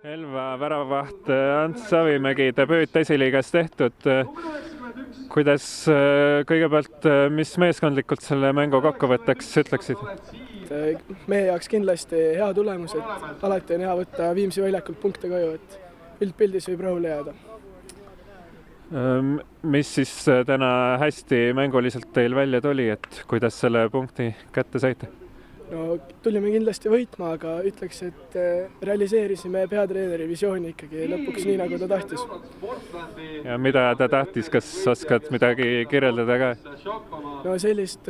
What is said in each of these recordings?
Elva väravaht Ants Savimägi, debüüt esiliigas tehtud. Kuidas kõigepealt, mis meeskondlikult selle mängu kokkuvõtteks ütleksid? Meie jaoks kindlasti hea tulemus, et alati on hea võtta Viimsi väljakult punkte koju, et üldpildis võib rahule jääda. Mis siis täna hästi mänguliselt teil välja tuli, et kuidas selle punkti kätte saite? No, tulime kindlasti võitma, aga ütleks, et realiseerisime peatreeneri visiooni ikkagi lõpuks nii, nagu ta tahtis. Ja mida ta tahtis, kas oskad midagi kirjeldada ka? No sellist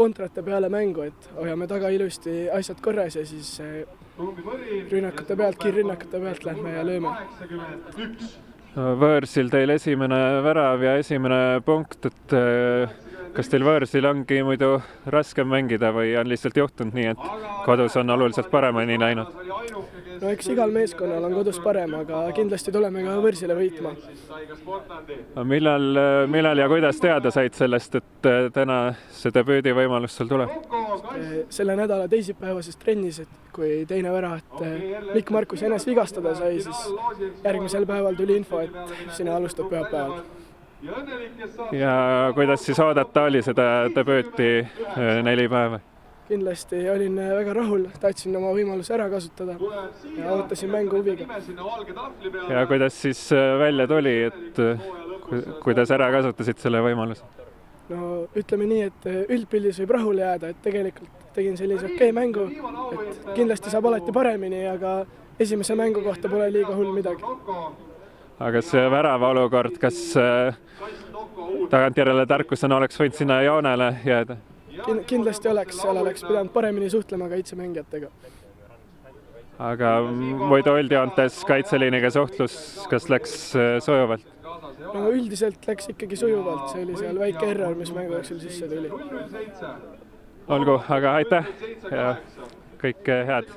kontrate peale mängu, et hoiame taga ilusti asjad korras ja siis rünnakute pealt, kiirrünnakute pealt lähme ja lööme. Võõrsil teil esimene värav ja esimene punkt, et kas teil võõrsil ongi muidu raskem mängida või on lihtsalt juhtunud nii, et kodus on oluliselt paremini läinud? No eks igal meeskonnal on kodus parem, aga kindlasti tuleme ka võõrsile võitma. Millal ja kuidas teada said sellest, et täna see debüüdi võimalus sul tuleb? Selle nädala teisipäevases trennis, et kui teine väravat Mikk Markus ennast vigastada sai, siis järgmisel päeval tuli info, et sina alustad pühapäeval. Ja kuidas siis oodata oli seda debüüti 4 päeva? Kindlasti olin väga rahul, tahtsin oma võimaluse ära kasutada ja ootasin mängu huviga. Ja kuidas siis välja tuli, et kuidas ära kasutasid selle võimaluse? No ütleme nii, et üldpildis võib rahule jääda, et tegelikult tegin sellise okei mängu, et kindlasti saab alati paremini, aga esimese mängu kohta pole liiga hull midagi. Aga see värava olukord, kas tagantjärele tarkusena oleks võinud sinna joonele jääda? Kindlasti oleks, seal oleks pidanud paremini suhtlema kaitsemängijatega. Aga muidu üldjoontes kaitseliiniga suhtlus, kas läks sujuvalt? No üldiselt läks ikkagi sujuvalt, see oli seal väike error, mis mängu jooksul sisse tuli. Olgu, aga aitäh ja kõike head!